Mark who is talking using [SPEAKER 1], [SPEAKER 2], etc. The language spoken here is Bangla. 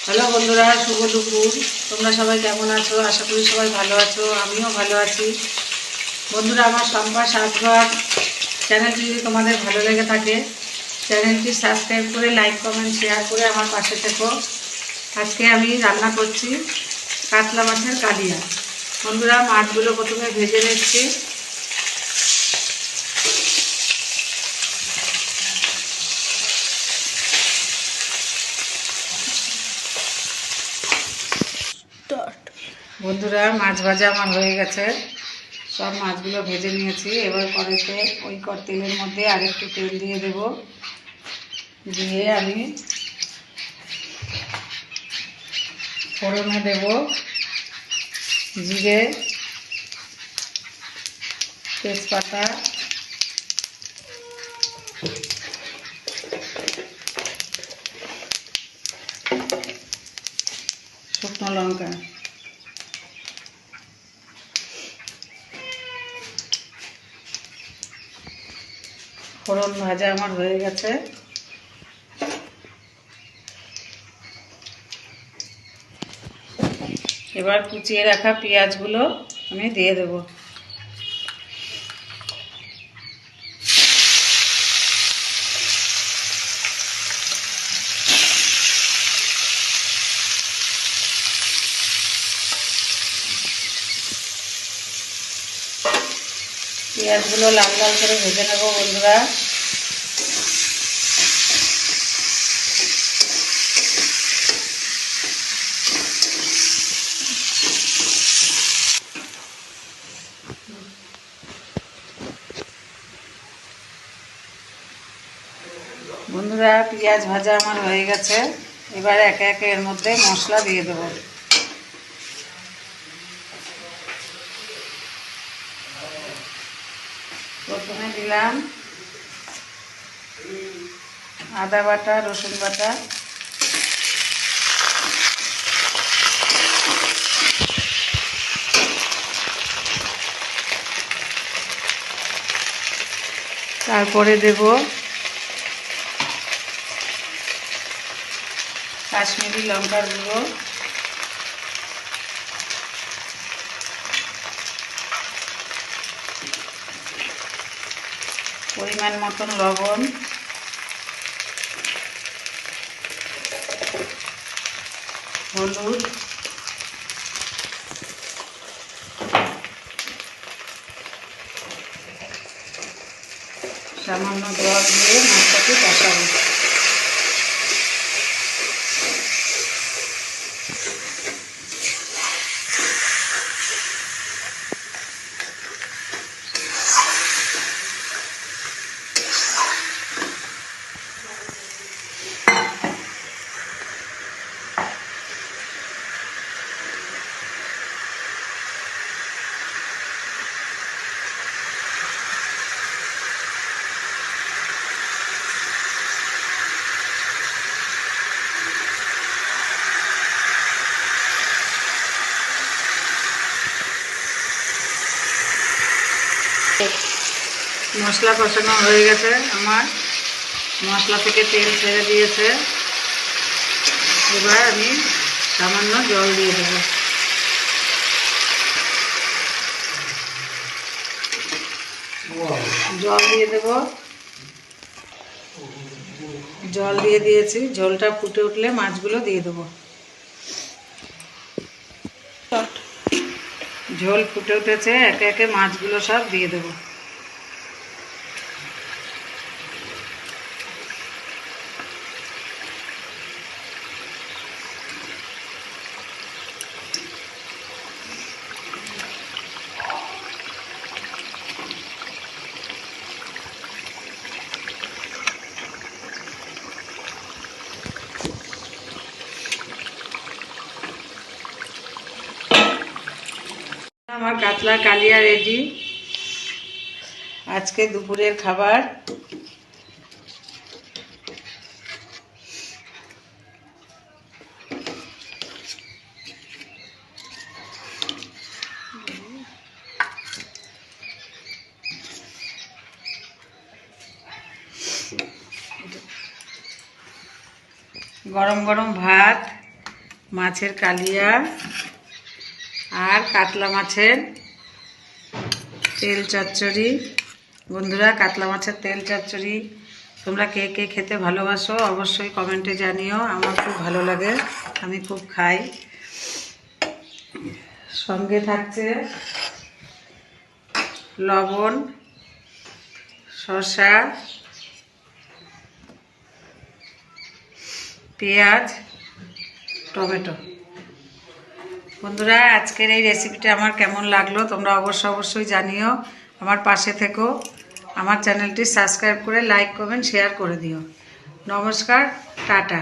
[SPEAKER 1] হ্যালো বন্ধুরা, শুভ দুপুর। তোমরা সবাই কেমন আছো? আশা করি সবাই ভালো আছো, আমিও ভালো আছি। বন্ধুরা, আমার সম্পা সাতঘর চ্যানেলটি যদি তোমাদের ভালো লেগে থাকে, চ্যানেলটি সাবস্ক্রাইব করে লাইক কমেন্ট শেয়ার করে আমার পাশে থেকো। আজকে আমি রান্না করছি কাতলা মাছের কালিয়া। বন্ধুরা, মাছগুলো প্রথমে ভেজে নিচ্ছি। বন্ধুরা, মাছ ভাজা আমার হয়ে গেছে। সব মাছগুলো ভেজে নিয়েছি। এবার কড়াইতে ওই তেলের মধ্যে আরেকটু তেল দিয়ে দেব। দিয়ে আমি ফোড়নে দেব জিরে, তেজপাতা, শুকনো লঙ্কা। ফোড়ন ভাজা আমার হয়ে গেছে। এবার কুচিয়ে রাখা পেঁয়াজগুলো আমি দিয়ে দেব। পেঁয়াজগুলো লাল লাল করে ভেজে নেব বন্ধুরা। বন্ধুরা, পেঁয়াজ ভাজা আমার হয়ে গেছে। এবার একে একে এর মধ্যে মশলা দিয়ে দেবো। প্রথমে দিলাম আদা বাটা, রসুন বাটা, তারপরে দেব কাশ্মীরি লঙ্কার গুঁড়ো, পরিমাণ মতন লবণ, হলুদ, সামান্য জল দিয়ে মাছটাকে কষাবো। মশলা কষানো হয়ে গেছে আমার, মশলা থেকে তেল ছেড়ে দিয়েছে। এবার আমি সামান্য জল দিয়ে দেবো। জল দিয়ে দিয়েছি। ঝোলটা ফুটে উঠলে মাছগুলো দিয়ে দেবো। ঝোল ফুটে উঠেছে, একে একে মাছগুলো সব দিয়ে দেবো। আমার কাতলা কালিয়া রেডি। আজকে দুপুরের খাবার। গরম গরম ভাত, মাছের কালিয়া আর কাতলা মাছের তেল চচ্চড়ি। বন্ধুরা, কাতলা মাছের তেল চচ্চড়ি তোমরা কে কে খেতে ভালোবাসো অবশ্যই কমেন্টে জানিও। আমার খুব ভালো লাগে, আমি খুব খাই। সঙ্গে থাকছে লবণ, শসা, পেঁয়াজ, টমেটো। বন্ধুরা, আজকের এই রেসিপিটা আমার কেমন লাগলো তোমরা অবশ্যই জানিও। আমার পাশে থেকো, আমার চ্যানেলটি সাবস্ক্রাইব করে লাইক কমেন্ট শেয়ার করে দিও। নমস্কার, টাটা।